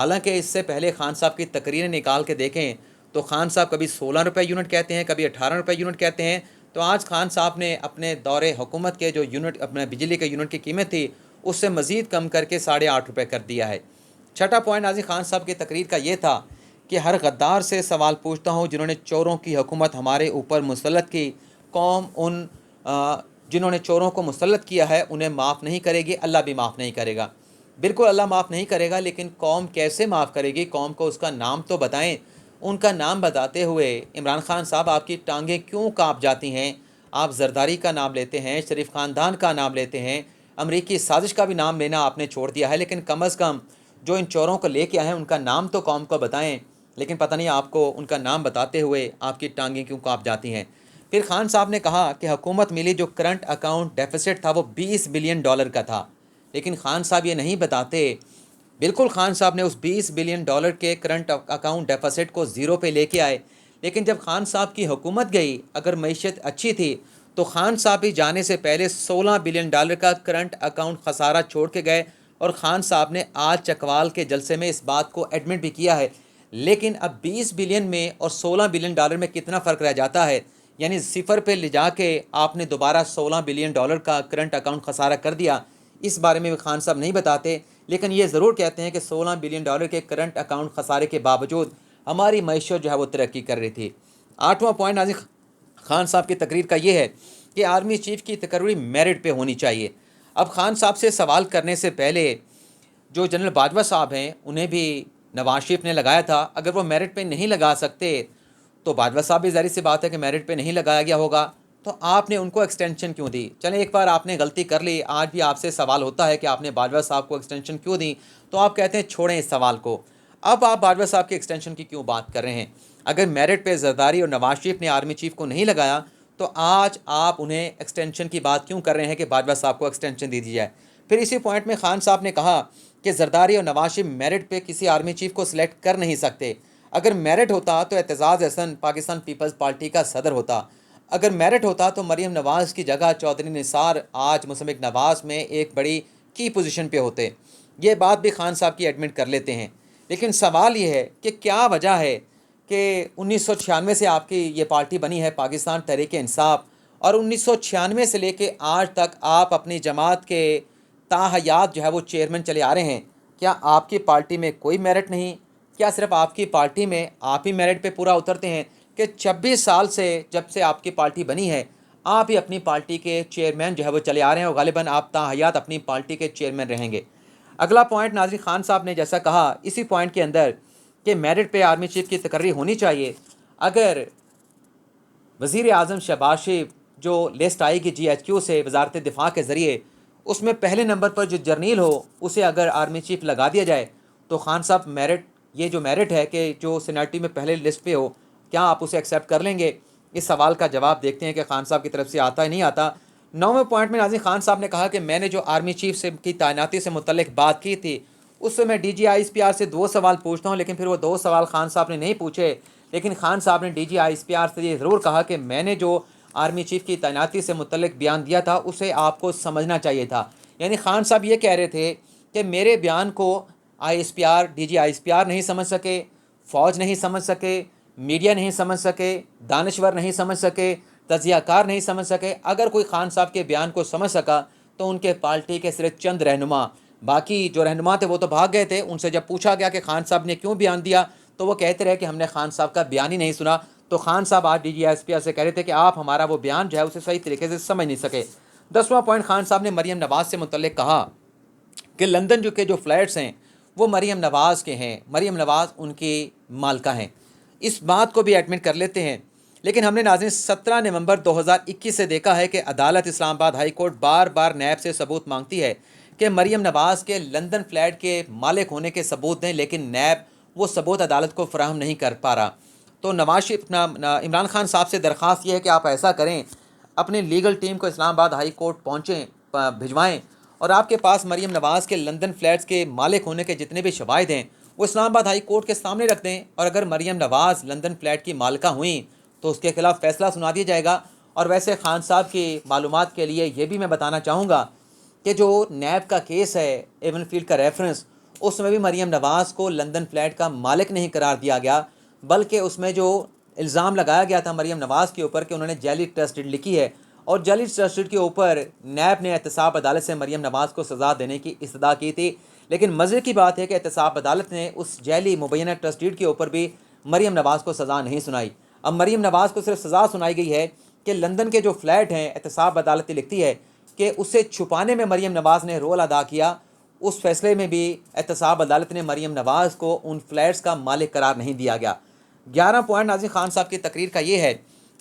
حالانکہ اس سے پہلے خان صاحب کی تقریریں نکال کے دیکھیں تو خان صاحب کبھی 16 روپے یونٹ کہتے ہیں، کبھی 18 روپے یونٹ کہتے ہیں. تو آج خان صاحب نے اپنے دور حکومت کے جو یونٹ اپنے بجلی کے یونٹ کی قیمت تھی اس سے مزید کم کر کے 8.5 روپے کر دیا ہے. چھٹا پوائنٹ ناظرین خان صاحب کی تقریر کا یہ تھا کہ ہر غدار سے سوال پوچھتا ہوں جنہوں نے چوروں کی حکومت ہمارے اوپر مسلط کی. قوم ان جنہوں نے چوروں کو مسلط کیا ہے انہیں معاف نہیں کرے گی، اللہ بھی معاف نہیں کرے گا. بالکل اللہ معاف نہیں کرے گا، لیکن قوم کیسے معاف کرے گی؟ قوم کو اس کا نام تو بتائیں. ان کا نام بتاتے ہوئے عمران خان صاحب آپ کی ٹانگیں کیوں کانپ جاتی ہیں؟ آپ زرداری کا نام لیتے ہیں، شریف خاندان کا نام لیتے ہیں، امریکی سازش کا بھی نام لینا آپ نے چھوڑ دیا ہے، لیکن کم از کم جو ان چوروں کو لے کے آئے ہیں ان کا نام تو قوم کو بتائیں. لیکن پتہ نہیں آپ کو ان کا نام بتاتے ہوئے آپ کی ٹانگیں کیوں کانپ جاتی ہیں. پھر خان صاحب نے کہا کہ حکومت ملی جو کرنٹ اکاؤنٹ ڈیفیسٹ تھا وہ $20 بلین کا تھا، لیکن خان صاحب یہ نہیں بتاتے. بالکل خان صاحب نے اس $20 بلین کے کرنٹ اکاؤنٹ ڈیفیسٹ کو زیرو پہ لے کے آئے، لیکن جب خان صاحب کی حکومت گئی اگر معیشت اچھی تھی تو خان صاحب ہی جانے سے پہلے $16 بلین کا کرنٹ اکاؤنٹ خسارہ چھوڑ کے گئے. اور خان صاحب نے آج چکوال کے جلسے میں اس بات کو ایڈمٹ بھی کیا ہے. لیکن اب 20 بلین میں اور $16 بلین میں کتنا فرق رہ جاتا ہے؟ یعنی صفر پہ لے جا کے آپ نے دوبارہ $16 بلین کا کرنٹ اکاؤنٹ خسارہ کر دیا. اس بارے میں بھی خان صاحب نہیں بتاتے، لیکن یہ ضرور کہتے ہیں کہ $16 بلین کے کرنٹ اکاؤنٹ خسارے کے باوجود ہماری معیشت جو ہے وہ ترقی کر رہی تھی. 8واں پوائنٹ ناظرین خان صاحب کی تقریر کا یہ ہے کہ آرمی چیف کی تقرری میرٹ پہ ہونی چاہیے. اب خان صاحب سے سوال کرنے سے پہلے جو جنرل باجوہ صاحب ہیں انہیں بھی نواز شریف نے لگایا تھا. اگر وہ میرٹ پہ نہیں لگا سکتے تو باجوہ صاحب بھی ظاہر سی بات ہے کہ میرٹ پہ نہیں لگایا گیا ہوگا، تو آپ نے ان کو ایکسٹینشن کیوں دی؟ چلیں ایک بار آپ نے غلطی کر لی، آج بھی آپ سے سوال ہوتا ہے کہ آپ نے باجوہ صاحب کو ایکسٹینشن کیوں دی، تو آپ کہتے ہیں چھوڑیں اس سوال کو. اب آپ باجوہ صاحب کی ایکسٹینشن کی کیوں بات کر رہے ہیں؟ اگر میرٹ پہ زرداری اور نواز شریف نے آرمی چیف کو نہیں لگایا تو آج آپ انہیں ایکسٹینشن کی بات کیوں کر رہے ہیں کہ باجوہ صاحب کو ایکسٹینشن دے دی جائے؟ پھر اسی پوائنٹ میں خان صاحب نے کہا کہ زرداری اور نواز شریف میرٹ پہ کسی آرمی چیف کو سلیکٹ کر نہیں سکتے. اگر میرٹ ہوتا تو اعتزاز احسن پاکستان پیپلز پارٹی کا صدر ہوتا. اگر میرٹ ہوتا تو مریم نواز کی جگہ چودھری نثار آج مصمک نواز میں ایک بڑی کی پوزیشن پہ ہوتے. یہ بات بھی خان صاحب کی ایڈمٹ کر لیتے ہیں. لیکن سوال یہ ہے کہ کیا وجہ ہے کہ 1996 سے آپ کی یہ پارٹی بنی ہے پاکستان تحریک انصاف، اور 1996 سے لے کے آج تک آپ اپنی جماعت کے تاحیات جو ہے وہ چیئرمین چلے آ رہے ہیں. کیا آپ کی پارٹی میں کوئی میرٹ نہیں؟ کیا صرف آپ کی پارٹی میں آپ ہی میرٹ پہ پورا اترتے ہیں کہ 26 سال سے جب سے آپ کی پارٹی بنی ہے آپ ہی اپنی پارٹی کے چیئرمین جو ہے وہ چلے آ رہے ہیں، اور غالباً آپ تاحیات اپنی پارٹی کے چیئرمین رہیں گے. اگلا پوائنٹ ناظرین خان صاحب نے جیسا کہا اسی پوائنٹ کے اندر کہ میرٹ پہ آرمی چیف کی تقرری ہونی چاہیے. اگر وزیر اعظم شہباز شریف جو لسٹ آئے گی GHQ سے وزارت دفاع کے ذریعے، اس میں پہلے نمبر پر جو جرنیل ہو اسے اگر آرمی چیف لگا دیا جائے تو خان صاحب میرٹ، یہ جو میرٹ ہے کہ جو سینیٹری میں پہلے لسٹ پہ ہو، کیا آپ اسے ایکسیپٹ کر لیں گے؟ اس سوال کا جواب دیکھتے ہیں کہ خان صاحب کی طرف سے آتا ہے نہیں آتا. 9ویں پوائنٹ میں ناظرین خان صاحب نے کہا کہ میں نے جو آرمی چیف سے کی تعیناتی سے متعلق بات کی تھی اس سے میں DG/ISPR سے 2 سوال پوچھتا ہوں، لیکن پھر وہ 2 سوال خان صاحب نے نہیں پوچھے. لیکن خان صاحب نے DG/ISPR سے یہ ضرور کہا کہ میں نے جو آرمی چیف کی تعیناتی سے متعلق بیان دیا تھا اسے آپ کو سمجھنا چاہیے تھا. یعنی خان صاحب یہ کہہ رہے تھے کہ میرے بیان کو ISPR DG/ISPR نہیں سمجھ سکے، فوج نہیں سمجھ سکے، میڈیا نہیں سمجھ سکے، دانشور نہیں سمجھ سکے، تجزیہ کار نہیں سمجھ سکے. اگر کوئی خان صاحب کے بیان کو سمجھ سکا تو ان کے پارٹی کے صرف چند رہنما، باقی جو رہنما تھے وہ تو بھاگ گئے تھے. ان سے جب پوچھا گیا کہ خان صاحب نے کیوں بیان دیا تو وہ کہتے رہے کہ ہم نے خان صاحب کا بیان ہی نہیں سنا. تو خان صاحب آج DG/ISPR سے کہہ رہے تھے کہ آپ ہمارا وہ بیان جو ہے اسے صحیح طریقے سے سمجھ نہیں سکے. 10واں پوائنٹ خان صاحب نے مریم نواز سے متعلق کہا کہ لندن جو فلیٹس ہیں وہ مریم نواز کے ہیں، مریم نواز ان کی مالکہ ہیں. اس بات کو بھی ایڈمٹ کر لیتے ہیں. لیکن ہم نے ناظرین 17 نومبر 2021 سے دیکھا ہے کہ عدالت اسلام آباد ہائی کورٹ بار بار نیب سے ثبوت مانگتی ہے کہ مریم نواز کے لندن فلیٹ کے مالک ہونے کے ثبوت دیں، لیکن نیب وہ ثبوت عدالت کو فراہم نہیں کر پا رہا. تو نواز شریف عمران خان صاحب سے درخواست یہ ہے کہ آپ ایسا کریں، اپنی لیگل ٹیم کو اسلام آباد ہائی کورٹ بھجوائیں، اور آپ کے پاس مریم نواز کے لندن فلیٹس کے مالک ہونے کے جتنے بھی شواہد ہیں وہ اسلام آباد ہائی کورٹ کے سامنے رکھ دیں. اور اگر مریم نواز لندن فلیٹ کی مالکہ ہوئیں تو اس کے خلاف فیصلہ سنا دیا جائے گا. اور ویسے خان صاحب کی معلومات کے لیے یہ بھی میں بتانا چاہوں گا کہ جو نیب کا کیس ہے ایون فیلڈ کا ریفرنس، اس میں بھی مریم نواز کو لندن فلیٹ کا مالک نہیں قرار دیا گیا، بلکہ اس میں جو الزام لگایا گیا تھا مریم نواز کے اوپر کہ انہوں نے جعلی ٹرسٹ ڈیڈ لکھی ہے، اور جعلی ٹرسٹ ڈیڈ کے اوپر نیب نے احتساب عدالت سے مریم نواز کو سزا دینے کی استدعا کی تھی، لیکن مزے کی بات ہے کہ احتساب عدالت نے اس جعلی مبینہ ٹرسٹ ڈیڈ کے اوپر بھی مریم نواز کو سزا نہیں سنائی۔ اب مریم نواز کو صرف سزا سنائی گئی ہے کہ لندن کے جو فلیٹ ہیں، احتساب عدالت لکھتی ہے کہ اسے چھپانے میں مریم نواز نے رول ادا کیا، اس فیصلے میں بھی احتساب عدالت نے مریم نواز کو ان فلیٹس کا مالک قرار نہیں دیا گیا۔ 11 پوائنٹ ناظرین خان صاحب کی تقریر کا یہ ہے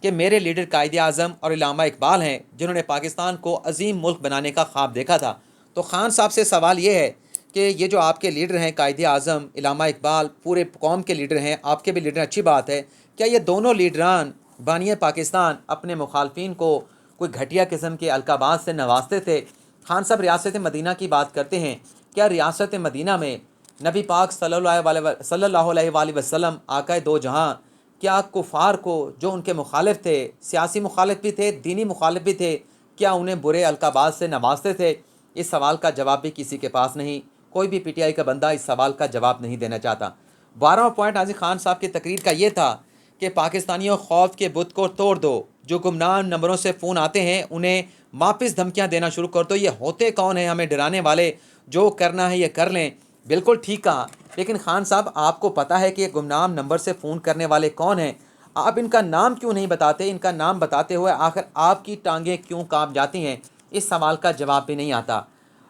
کہ میرے لیڈر قائد اعظم اور علامہ اقبال ہیں جنہوں نے پاکستان کو عظیم ملک بنانے کا خواب دیکھا تھا۔ تو خان صاحب سے سوال یہ ہے کہ یہ جو آپ کے لیڈر ہیں قائد اعظم، علامہ اقبال، پورے قوم کے لیڈر ہیں، آپ کے بھی لیڈر، اچھی بات ہے، کیا یہ دونوں لیڈران بانی پاکستان اپنے مخالفین کو کوئی گھٹیا قسم کے القابات سے نوازتے تھے؟ خان صاحب ریاست مدینہ کی بات کرتے ہیں، کیا ریاست مدینہ میں نبی پاک صلی اللہ علیہ وآلہ وسلم آقا دو جہاں کیا کفار کو جو ان کے مخالف تھے، سیاسی مخالف بھی تھے، دینی مخالف بھی تھے، کیا انہیں برے القابات سے نوازتے تھے؟ اس سوال کا جواب بھی کسی کے پاس نہیں، کوئی بھی پی ٹی آئی کا بندہ اس سوال کا جواب نہیں دینا چاہتا۔ 12واں پوائنٹ ناظرین خان صاحب کی تقریر کا یہ تھا کہ پاکستانیوں خوف کے بت کو توڑ دو، جو گمنام نمبروں سے فون آتے ہیں انہیں واپس دھمکیاں دینا شروع کر دو، یہ ہوتے کون ہیں ہمیں ڈرانے والے، جو کرنا ہے یہ کر لیں۔ بالکل ٹھیک کہا، لیکن خان صاحب آپ کو پتہ ہے کہ یہ گمنام نمبر سے فون کرنے والے کون ہیں؟ آپ ان کا نام کیوں نہیں بتاتے؟ ان کا نام بتاتے ہوئے آخر آپ کی ٹانگیں کیوں کانپ جاتی ہیں؟ اس سوال کا جواب بھی نہیں آتا۔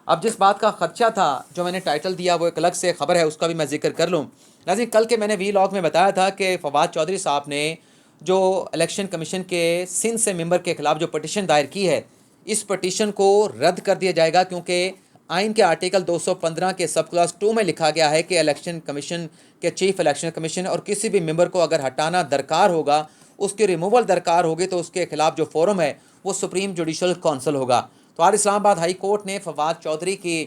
اب جس بات کا خدشہ تھا، جو میں نے ٹائٹل دیا وہ ایک الگ سے خبر ہے، اس کا بھی میں ذکر کر لوں۔ ناظرین کل کے میں نے وی لاگ میں بتایا تھا کہ فواد چودھری صاحب نے جو الیکشن کمیشن کے سندھ سے ممبر کے خلاف جو پٹیشن دائر کی ہے، اس پٹیشن کو رد کر دیا جائے گا، کیونکہ آئین کے آرٹیکل 215 کے سب کلاس 2 میں لکھا گیا ہے کہ الیکشن کمیشن کے چیف الیکشن کمیشن اور کسی بھی ممبر کو اگر ہٹانا درکار ہوگا، اس کی ریموول درکار ہوگی، تو اس کے خلاف جو فورم ہے وہ سپریم جوڈیشل کونسل ہوگا۔ تو آج اسلام آباد ہائی کورٹ نے فواد چودھری کی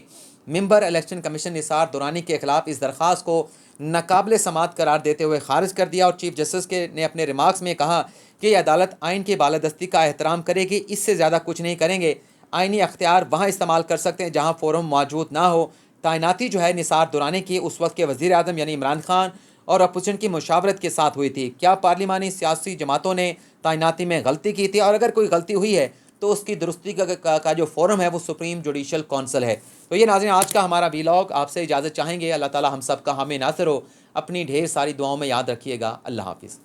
ممبر الیکشن کمیشن نثار دورانی کے خلاف اس درخواست کو ناقابل سماعت قرار دیتے ہوئے خارج کر دیا، اور چیف جسٹس نے اپنے ریمارکس میں کہا کہ یہ عدالت آئین کی بالادستی کا احترام کرے گی، اس سے زیادہ کچھ نہیں کریں گے۔ آئینی اختیار وہاں استعمال کر سکتے ہیں جہاں فورم موجود نہ ہو۔ تعیناتی جو ہے نثار دورانی کی اس وقت کے وزیر اعظم یعنی عمران خان اور اپوزیشن کی مشاورت کے ساتھ ہوئی تھی۔ کیا پارلیمانی سیاسی جماعتوں نے تعیناتی میں غلطی کی تھی؟ اور اگر کوئی غلطی ہوئی ہے تو اس کی درستی کا جو فورم ہے وہ سپریم جوڈیشل کونسل ہے۔ تو یہ ناظرین آج کا ہمارا ویلاگ، آپ سے اجازت چاہیں گے۔ اللہ تعالی ہم سب کا حامی ناصر ہو۔ اپنی ڈھیر ساری دعاؤں میں یاد رکھیے گا۔ اللہ حافظ۔